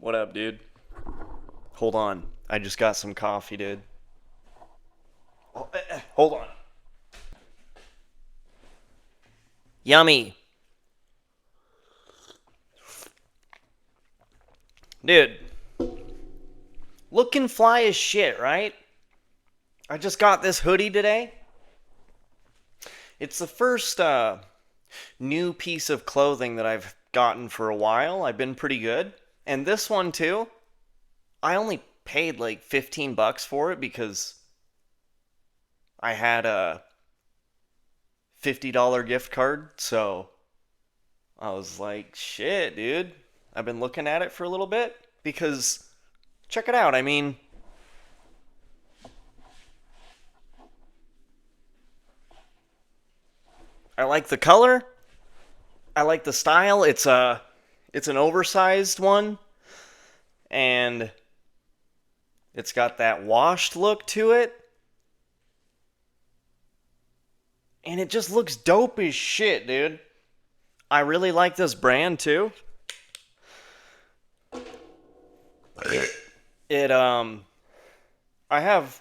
What up, dude? Hold on. I just got some coffee, dude. Hold on. Yummy. Dude, looking fly as shit, right? I just got this hoodie today. It's the first new piece of clothing that I've gotten for a while. I've been pretty good. And this one too. I only paid like 15 bucks for it because I had a $50 gift card. So I was like, shit, dude. I've been looking at it for a little bit because check it out. I mean, I like the color. I like the style. It's an oversized one and it's got that washed look to it. And it just looks dope as shit, dude. I really like this brand too. It I have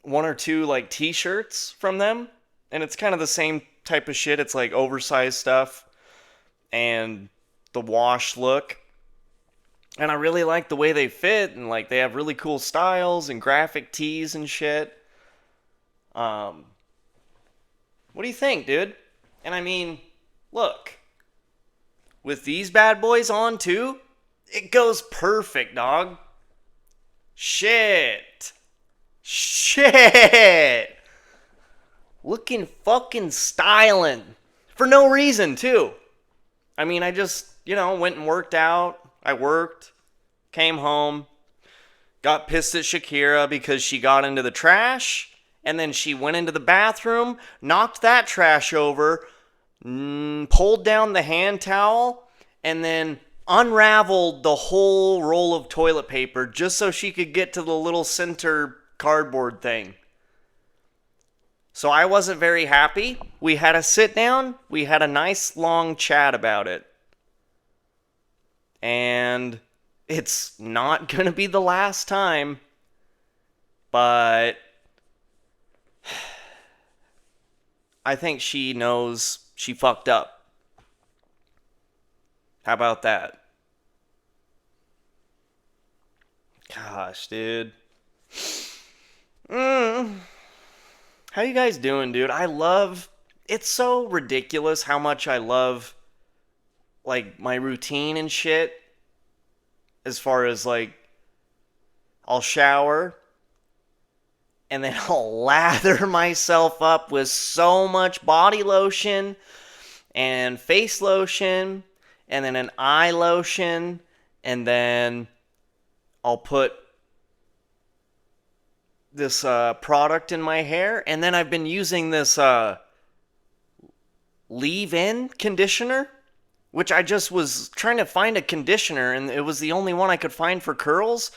one or two like t-shirts from them and it's kind of the same type of shit. It's like oversized stuff and the wash look. And I really like the way they fit and like they have really cool styles and graphic tees and shit. Um what do you think, dude? And I mean, look, with these bad boys on too, it goes perfect, dog. Shit. Shit. Looking fucking styling. For no reason, too. I mean, I just, went and worked out. I worked, came home, got pissed at Shakira because she got into the trash, and then she went into the bathroom, knocked that trash over, pulled down the hand towel, and then unraveled the whole roll of toilet paper just so she could get to the little center cardboard thing. So I wasn't very happy. We had a sit down. We had a nice long chat about it. And it's not going to be the last time. But I think she knows she fucked up. How about that? Gosh, dude. How you guys doing, dude? It's so ridiculous how much I love, like, my routine and shit. As far as, like, I'll shower, and then I'll lather myself up with so much body lotion, and face lotion, and then an eye lotion, and then I'll put this product in my hair, and then I've been using this leave-in conditioner, which I just was trying to find a conditioner, and it was the only one I could find for curls.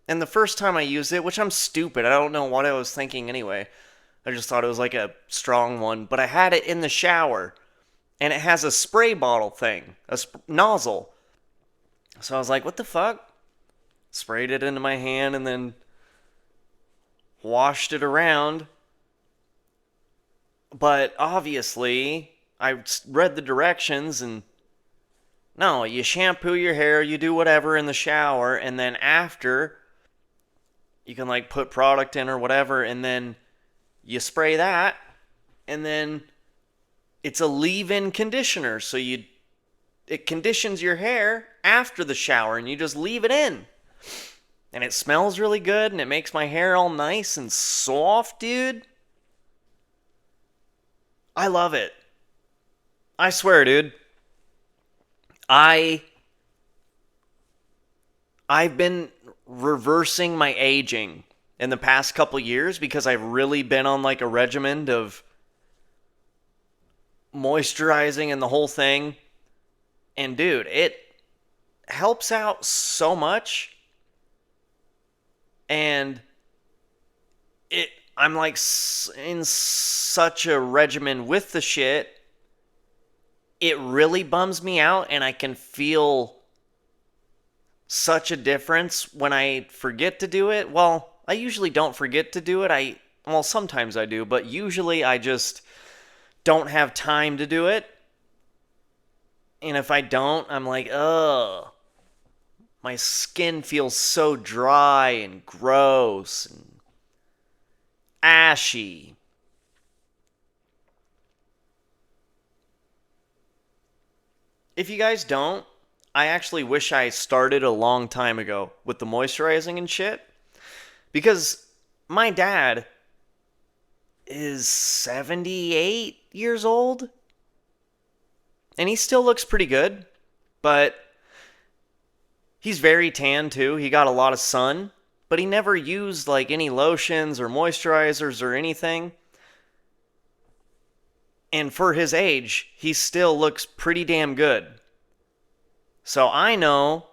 And the first time I used it, which I'm stupid, I don't know what I was thinking anyway. I just thought it was like a strong one, but I had it in the shower, and it has a spray bottle thing, a nozzle. So I was like, what the fuck? Sprayed it into my hand, and then washed it around. But obviously, I read the directions and no, you shampoo your hair, you do whatever in the shower, and then after you can like put product in or whatever, and then you spray that, and then it's a leave-in conditioner, so it conditions your hair after the shower and you just leave it in. And it smells really good, and it makes my hair all nice and soft, dude. I love it. I swear, dude. I've been reversing my aging in the past couple years because I've really been on like a regimen of moisturizing and the whole thing. And dude, it helps out so much. And I'm like in such a regimen with the shit. It really bums me out, and I can feel such a difference when I forget to do it. Well, I usually don't forget to do it. Well, sometimes I do, but usually I just don't have time to do it. And if I don't, I'm like, ugh. My skin feels so dry and gross and ashy. If you guys don't, I actually wish I started a long time ago with the moisturizing and shit. Because my dad is 78 years old and he still looks pretty good, but he's very tan too. He got a lot of sun, but he never used like any lotions or moisturizers or anything. And for his age, he still looks pretty damn good. So I know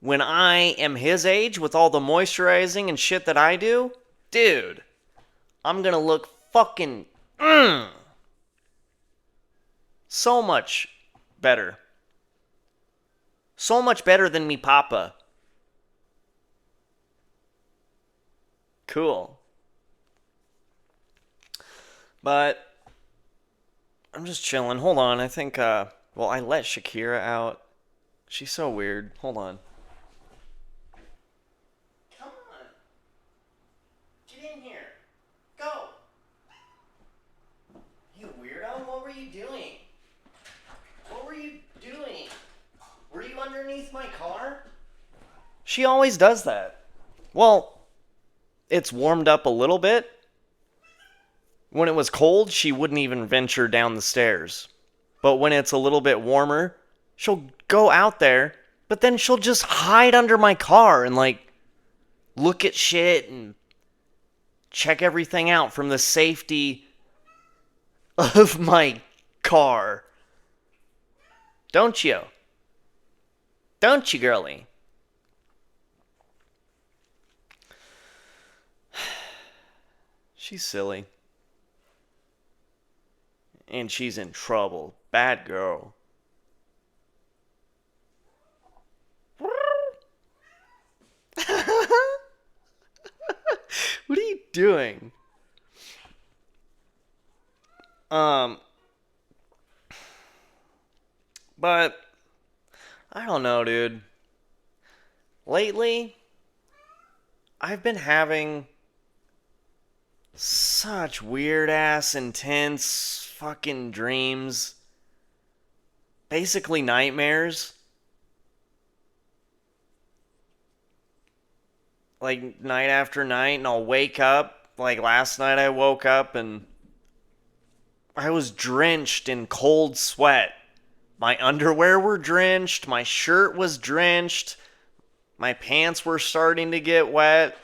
when I am his age with all the moisturizing and shit that I do, dude, I'm gonna look fucking so much better. So much better than me papa. Cool. But I'm just chilling. Hold on. I think well, I let Shakira out. She's so weird. Hold on. Come on. Get in here. Go. You weirdo, what were you doing? What were you doing? Were you underneath my car? She always does that. Well, it's warmed up a little bit. When it was cold, she wouldn't even venture down the stairs. But when it's a little bit warmer, she'll go out there, but then she'll just hide under my car and like look at shit and check everything out from the safety of my car. Don't you? Don't you, girlie? She's silly. And she's in trouble. Bad girl. What are you doing? But I don't know, dude. Lately, I've been having such weird ass intense fucking dreams. Basically nightmares. Like night after night, and I'll wake up. Like last night I woke up and I was drenched in cold sweat. My underwear were drenched, my shirt was drenched, my pants were starting to get wet.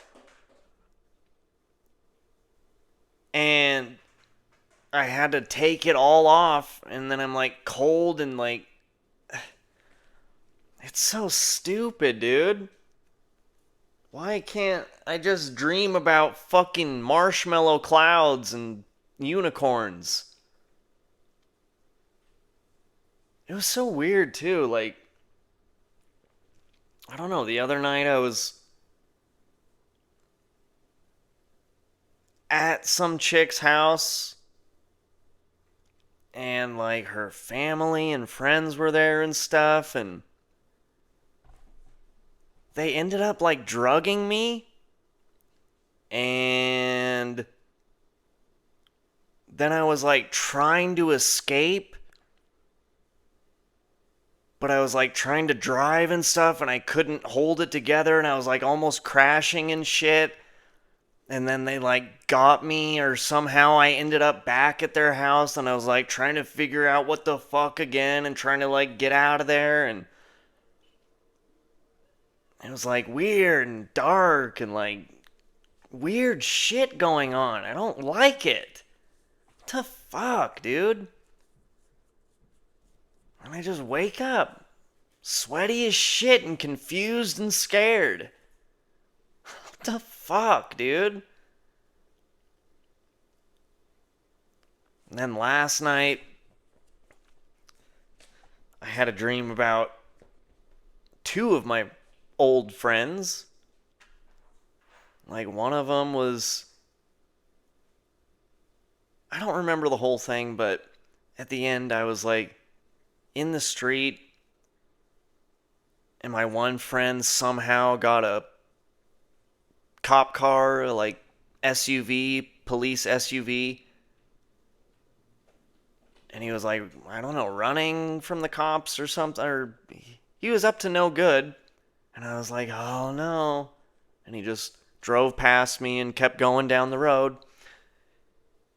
And I had to take it all off, and then I'm like cold and like it's so stupid, dude. Why can't I just dream about fucking marshmallow clouds and unicorns? It was so weird too. Like, I don't know, the other night I was at some chick's house and like her family and friends were there and stuff, and they ended up like drugging me, and then I was like trying to escape, but I was like trying to drive and stuff and I couldn't hold it together and I was like almost crashing and shit. And then they like got me, or somehow I ended up back at their house and I was like trying to figure out what the fuck again and trying to like get out of there, and it was like weird and dark and like weird shit going on. I don't like it. What the fuck, dude? And I just wake up sweaty as shit and confused and scared. What the fuck, dude? And then last night, I had a dream about two of my old friends. Like, one of them was, I don't remember the whole thing, but at the end I was like in the street, and my one friend somehow got a cop car, like SUV, police SUV, and he was like, I don't know, running from the cops or something, or he was up to no good. And I was like, oh no. And he just drove past me and kept going down the road.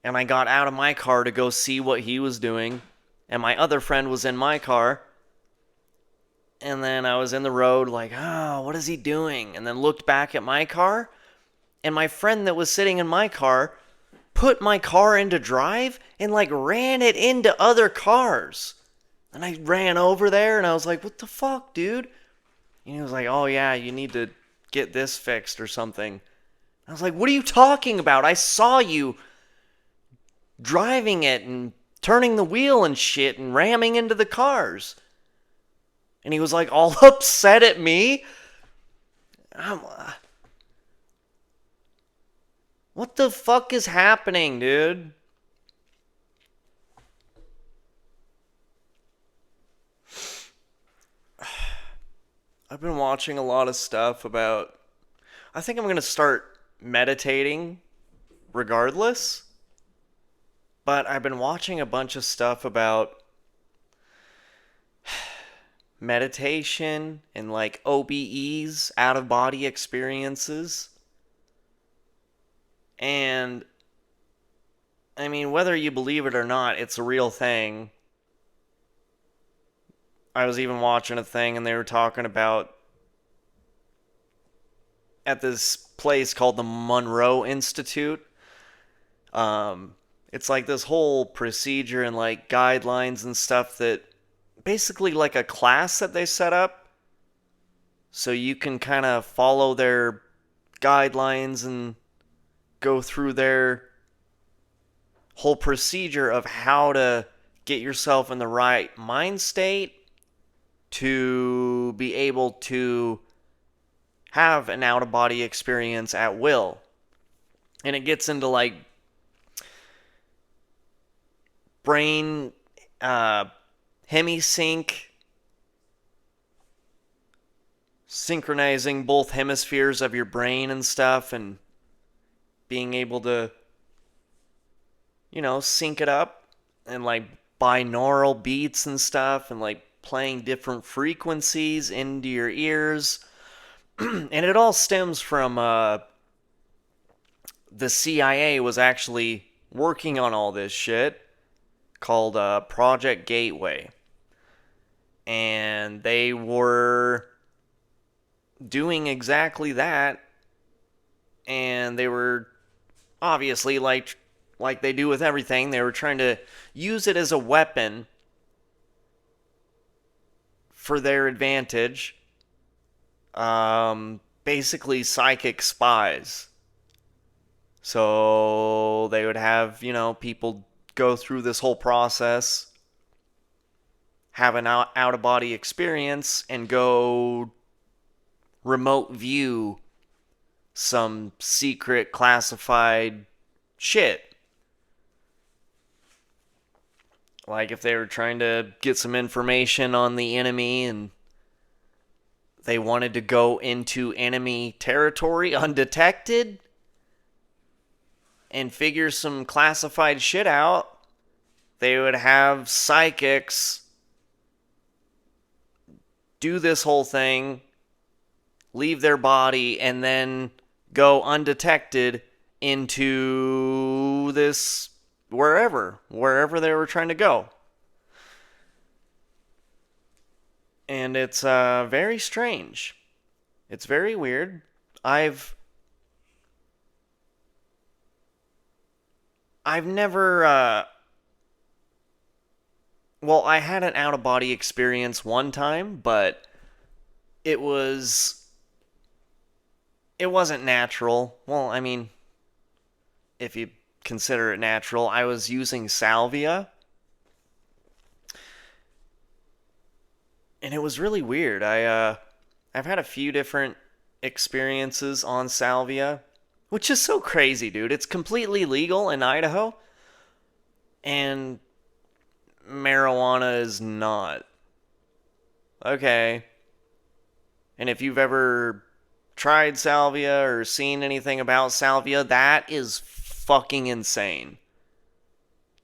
And I got out of my car to go see what he was doing. And my other friend was in my car. And then I was in the road like, oh, what is he doing? And then looked back at my car. And my friend that was sitting in my car put my car into drive and like ran it into other cars. And I ran over there and I was like, what the fuck, dude? And he was like, oh yeah, you need to get this fixed or something. I was like, what are you talking about? I saw you driving it and turning the wheel and shit and ramming into the cars. And he was like all upset at me. What the fuck is happening, dude? I've been watching a lot of stuff about... I think I'm going to start meditating regardless. But I've been watching a bunch of stuff about meditation and like OBEs, out of body experiences. And I mean, whether you believe it or not, it's a real thing. I was even watching a thing and they were talking about at this place called the Monroe Institute. It's like this whole procedure and like guidelines and stuff that basically like a class that they set up so you can kind of follow their guidelines and go through their whole procedure of how to get yourself in the right mind state to be able to have an out-of-body experience at will. And it gets into like brain hemisync, synchronizing both hemispheres of your brain and stuff, and being able to, sync it up, and like binaural beats and stuff, and like playing different frequencies into your ears. And it all stems from the CIA was actually working on all this shit called Project Gateway. And they were doing exactly that. And they were obviously, like they do with everything, they were trying to use it as a weapon for their advantage. Basically psychic spies. So they would have, people go through this whole process, have an out-of-body experience, and go remote view some secret classified shit. Like if they were trying to get some information on the enemy and they wanted to go into enemy territory undetected and figure some classified shit out, they would have psychics do this whole thing, leave their body, and then go undetected into this wherever they were trying to go. And it's very strange. It's very weird. I've never, I had an out-of-body experience one time, but it wasn't natural. Well, I mean, if you consider it natural, I was using salvia. And it was really weird. I I've had a few different experiences on salvia, which is so crazy, dude. It's completely legal in Idaho, and marijuana is not. Okay. And if you've ever tried salvia or seen anything about salvia, that is fucking insane.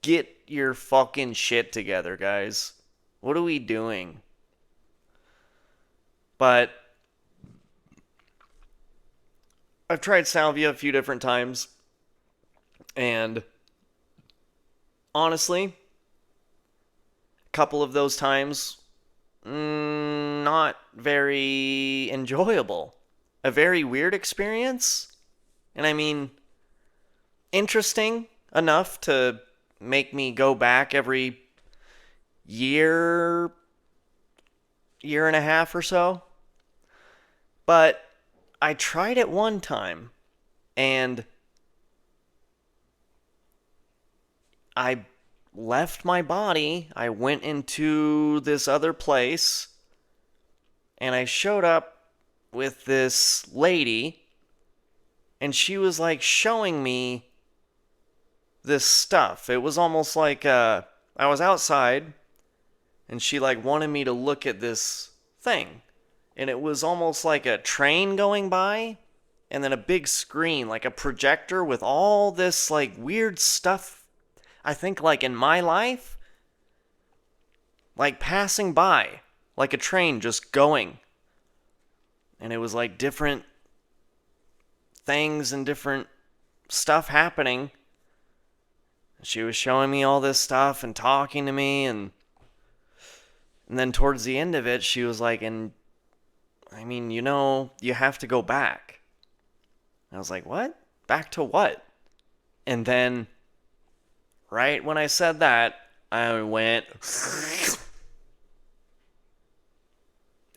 Get your fucking shit together, guys. What are we doing? But I've tried salvia a few different times, and honestly, a couple of those times, not very enjoyable. A very weird experience, and I mean, interesting enough to make me go back every year, year and a half or so. But I tried it one time, and I left my body. I went into this other place, and I showed up with this lady, and she was like showing me this stuff. It was almost like I was outside, and she like wanted me to look at this thing. And it was almost like a train going by, and then a big screen, like a projector with all this like weird stuff, I think like in my life, like passing by, like a train just going. And it was like different things and different stuff happening. She was showing me all this stuff and talking to me, and then towards the end of it, she was like, and I mean, you have to go back. I was like, what? Back to what? And then, right when I said that, I went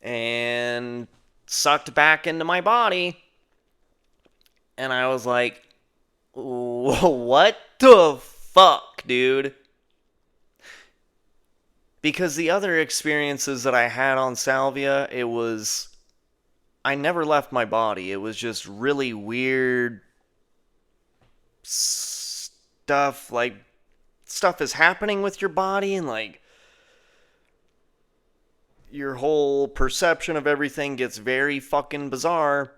and sucked back into my body. And I was like, what the fuck, dude? Because the other experiences that I had on salvia, I never left my body. It was just really weird stuff. Like, stuff is happening with your body, and like, your whole perception of everything gets very fucking bizarre.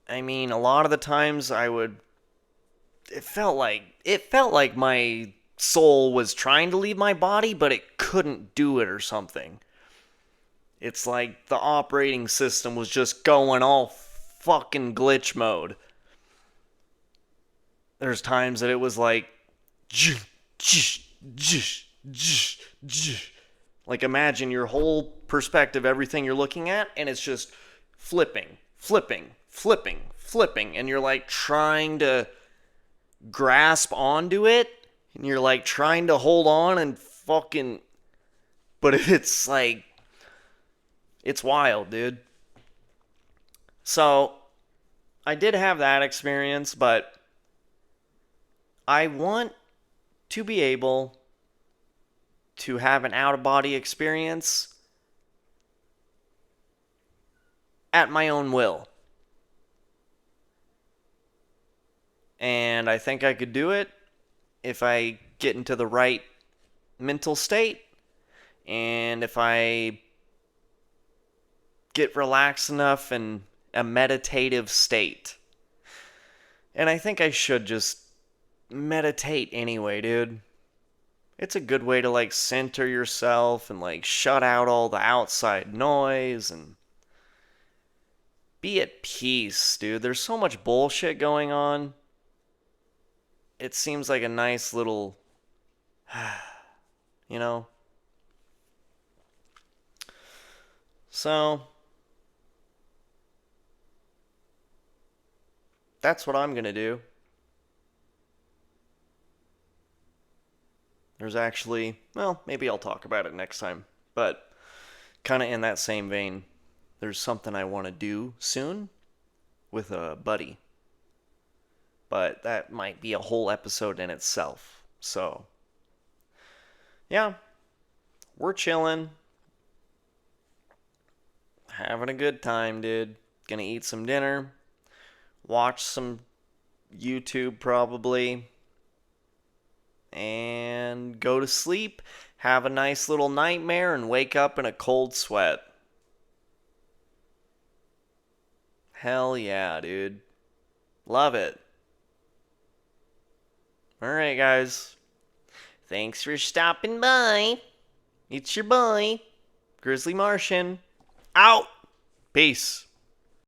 I mean, a lot of the times it felt like my soul was trying to leave my body, but it couldn't do it or something. It's like the operating system was just going all fucking glitch mode. There's times that it was like, like imagine your whole perspective, everything you're looking at, and it's just flipping, flipping, flipping, flipping, and you're like trying to grasp onto it, and you're like trying to hold on and fucking, but it's like, it's wild, dude. So, I did have that experience, but I want to be able to have an out-of-body experience at my own will. And I think I could do it if I get into the right mental state, and if I get relaxed enough in a meditative state. And I think I should just meditate anyway, dude. It's a good way to like center yourself and like shut out all the outside noise and be at peace, dude. There's so much bullshit going on. It seems like a nice little, you know? So, that's what I'm gonna do. There's actually, well, maybe I'll talk about it next time. But, kind of in that same vein, there's something I want to do soon with a buddy. But that might be a whole episode in itself. So, yeah, we're chilling. Having a good time, dude. Gonna eat some dinner, watch some YouTube probably, and go to sleep, have a nice little nightmare, and wake up in a cold sweat. Hell yeah, dude. Love it. Alright, guys. Thanks for stopping by. It's your boy, Grizzly Martian. Out! Peace.